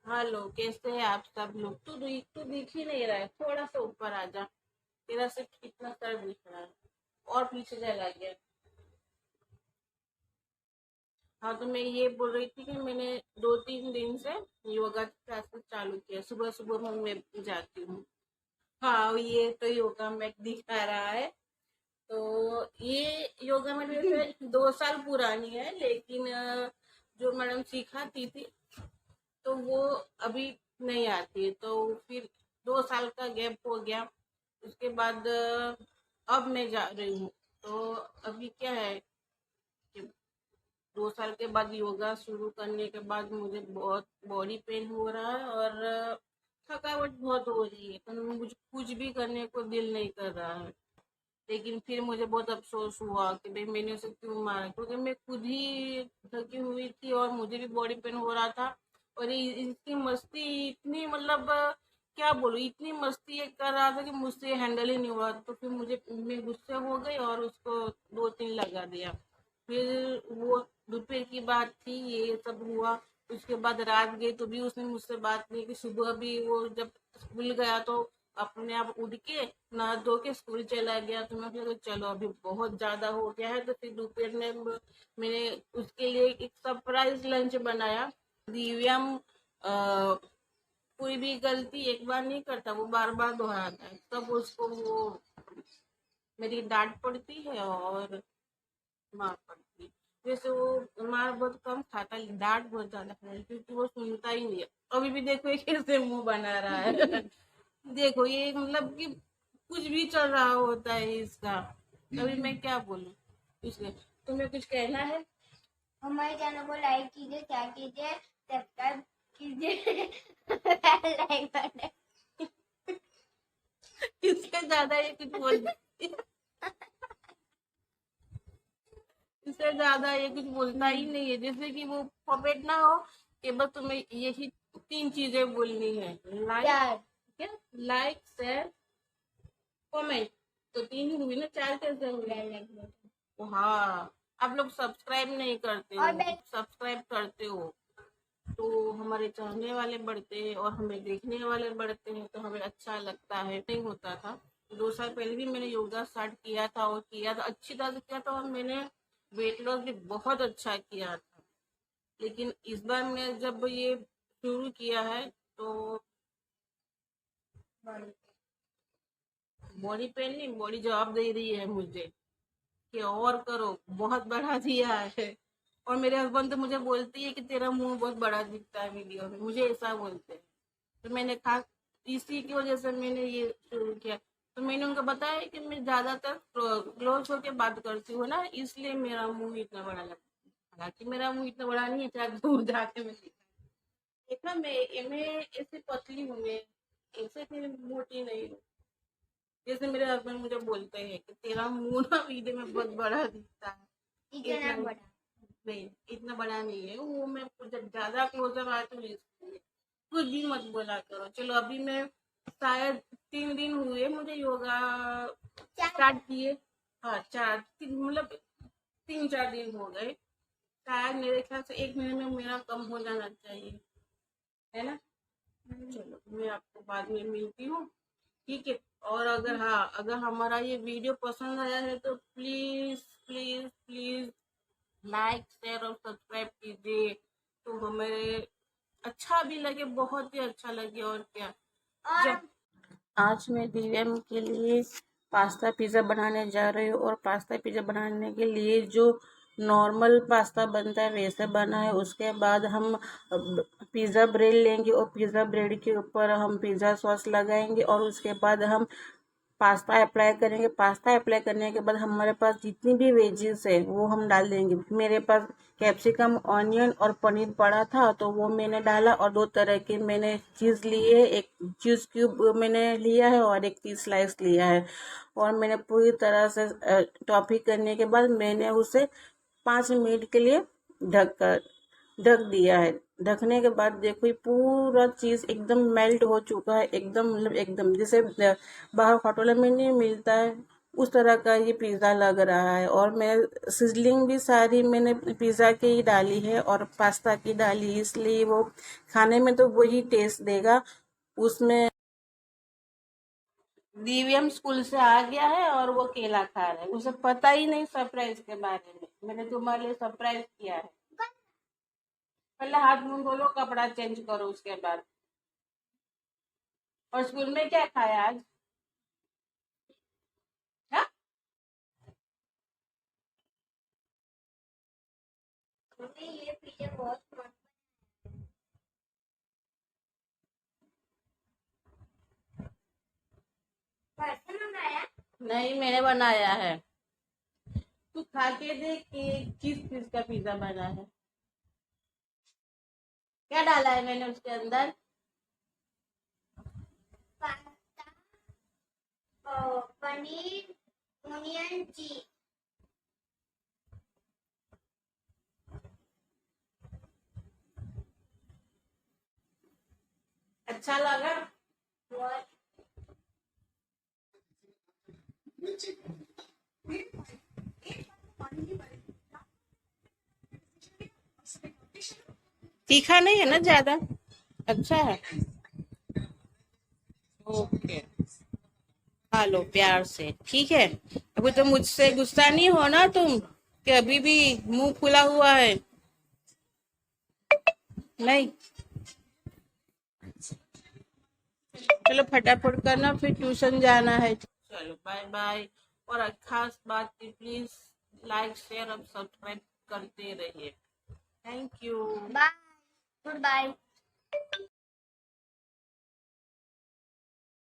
Hello, कैसे हैं आप सब लोग? तू दिख ही नहीं रहा है, थोड़ा सा ऊपर आ जा। तेरा सिर्फ इतना सर दिख रहा है और पीछे चला गया। हाँ, तो मैं ये बोल रही थी कि मैंने 2-3 दिन से योगा क्लासेस चालू किया। सुबह सुबह मैं जाती हूँ। हाँ, ये तो योगा मैट दिखा रहा है। तो ये योगा मैट वैसे 2 साल पुरानी है, लेकिन जो मैडम सिखाती थी तो वो अभी नहीं आती। तो फिर 2 साल का गैप हो गया। उसके बाद अब मैं जा रही हूँ। तो अभी क्या है कि 2 साल के बाद योगा शुरू करने के बाद मुझे बहुत बॉडी पेन हो रहा है और थकावट बहुत हो रही है, तो मुझे कुछ भी करने को दिल नहीं कर रहा है। लेकिन फिर मुझे बहुत अफसोस हुआ कि भाई मैंने उसे क्यों मारा, क्योंकि मैं खुद ही थकी हुई थी और मुझे भी बॉडी पेन हो रहा था। और इसकी मस्ती इतनी, मतलब क्या बोलूं, इतनी मस्ती ये कर रहा था कि मुझसे हैंडल ही नहीं हुआ। तो फिर मैं गुस्से हो गई और उसको 2-3 लगा दिया। फिर वो दोपहर की बात थी, ये सब हुआ। उसके बाद रात गई तो भी उसने मुझसे बात नहीं की। सुबह भी वो जब स्कूल गया तो अपने आप उठ के नहा धो के स्कूल चला गया। तो मैं फिर चलो अभी बहुत ज्यादा हो गया है, तो फिर दोपहर में मैंने उसके लिए एक सरप्राइज लंच बनाया। दिव्यम कोई भी गलती एक बार नहीं करता, वो बार बार दोहराता है, तब उसको वो मेरी डांट पड़ती है और मार पड़ती है। वैसे वो मार बहुत कम खाता है, डांट बहुत ज्यादा खाता है, क्योंकि वो सुनता ही नहीं है। अभी भी देखो ये कैसे मुंह बना रहा है। देखो ये मतलब कि कुछ भी चल रहा होता है इसका। अभी मैं क्या बोलूं इसलिए। तुम्हें कुछ कहना है? हमारे चैनल को लाइक कीजिए, शेयर कीजिए, सब्सक्राइब कीजिए, लाइक बटन। इससे ज्यादा ये कुछ बोल इससे ज्यादा ये कुछ बोलता ही नहीं है। जैसे कि वो पपेट ना हो कि बस तुम्हें यही 3 चीजें बोलनी है। लाइक, चार। क्या? Like, share, comment. तो 3 ही हुई ना, 4 कैसे हुई? हाँ, आप लोग सब्सक्राइब नहीं करते और हो। सब्सक्राइब करते हो तो हमारे चाहने वाले बढ़ते हैं और हमें देखने वाले बढ़ते हैं, तो हमें अच्छा लगता है। नहीं होता था। 2 साल पहले भी मैंने योगा स्टार्ट किया था और किया था, अच्छी तरह से किया था, और मैंने वेट लॉस भी बहुत अच्छा किया था। लेकिन इस बार मैंने जब ये शुरू किया है तो बॉडी पेन नहीं, बॉडी जवाब दे रही है मुझे कि और करो, बहुत बढ़ा दिया है। और मेरे हस्बैंड तो मुझे बोलती है कि तेरा मुंह बहुत बड़ा दिखता है वीडियो में, मुझे ऐसा बोलते हैं। तो मैंने कहा इसी की वजह से मैंने ये शुरू किया। तो मैंने उनको बताया कि मैं ज्यादातर क्लोज होके बात करती हूँ ना, इसलिए मेरा मुंह इतना बड़ा लगता है। हालांकि मेरा मुंह इतना बड़ा नहीं है, चाहे दूर जाके मैं देखा। मैं ऐसे पतली हूँ, मैं ऐसे इतनी मोटी नहीं हूँ। जैसे मेरे हस्बैंड मुझे बोलते हैं कि तेरा मुंह ना वीडियो में बहुत बड़ा दिखता है। इतना इतना बड़ा। नहीं, इतना बड़ा नहीं है वो। मैं जब ज्यादा क्लोजर आती हूँ इसलिए कुछ भी मत बोला करो। चलो अभी मैं शायद 3 दिन हुए मुझे योगा स्टार्ट किए। हाँ, मतलब 3-4 दिन हो गए। शायद मेरे ख्याल से 1 महीने में मेरा कम हो जाना चाहिए, है ना? चलो मैं आपको बाद में मिलती हूँ, ठीक है? और अगर, हाँ, अगर हमारा ये वीडियो पसंद आया है तो please please please like, share और सब्सक्राइब कीजिए। तो हमें अच्छा भी लगे, बहुत ही अच्छा लगे। और क्या, और जब आज मैं दिव्यम के लिए पास्ता पिज़्ज़ा बनाने जा रही हूँ। और पास्ता पिज़्ज़ा बनाने के लिए जो नॉर्मल पास्ता बनता है वैसे बना है। उसके बाद हम पिज़्ज़ा ब्रेड लेंगे और पिज़्ज़ा ब्रेड के ऊपर हम पिज़्ज़ा सॉस लगाएंगे और उसके बाद हम पास्ता अप्लाई करेंगे। पास्ता अप्लाई करने के बाद हमारे पास जितनी भी वेजीज है वो हम डाल देंगे। मेरे पास कैप्सिकम, ऑनियन और पनीर पड़ा था तो वो मैंने डाला। और 2 तरह के मैंने चीज़ लिए, एक चीज़ क्यूब मैंने लिया है और एक चीज़ स्लाइस लिया है। और मैंने पूरी तरह से टॉपिंग करने के बाद मैंने उसे 5 मिनट के लिए ढक ढक दिया है। ढकने के बाद देखो ये पूरा चीज एकदम मेल्ट हो चुका है, एकदम मतलब एकदम जैसे बाहर होटलों में नहीं मिलता है उस तरह का ये पिज़्ज़ा लग रहा है। और मैं सिजलिंग भी सारी मैंने पिज़्ज़ा की ही डाली है और पास्ता की डाली, इसलिए वो खाने में तो वही टेस्ट देगा। उसमें दिव्यम स्कूल से आ गया है और वो केला खा रहा है, उसे पता ही नहीं सरप्राइज के बारे में। मैंने तुम्हारे लिए सरप्राइज किया है। पहले हाथ मुंह धो लो, कपड़ा चेंज करो उसके बाद। और स्कूल में क्या खाया आज? हाँ? मम्मी ये पिज्जा बहुत मस्त कैसे बनाया? नहीं, मैंने बनाया है। तू खा के देख कि किस चीज का पिज्जा बना है। क्या डाला है मैंने उसके अंदर? पास्ता, पनीर, ओनियन, चीज। अच्छा लगा? बहुत तीखा नहीं है ना ज्यादा? अच्छा है। ओके, खा लो प्यार से, ठीक है। अभी तो मुझसे गुस्सा नहीं हो ना तुम कि अभी भी मुंह खुला हुआ है? नहीं। चलो फटाफट करना, फिर ट्यूशन जाना है। चलो बाय बाय। और एक खास बात की, प्लीज लाइक शेयर और सब्सक्राइब करते रहिए। Thank you. Bye, good bye.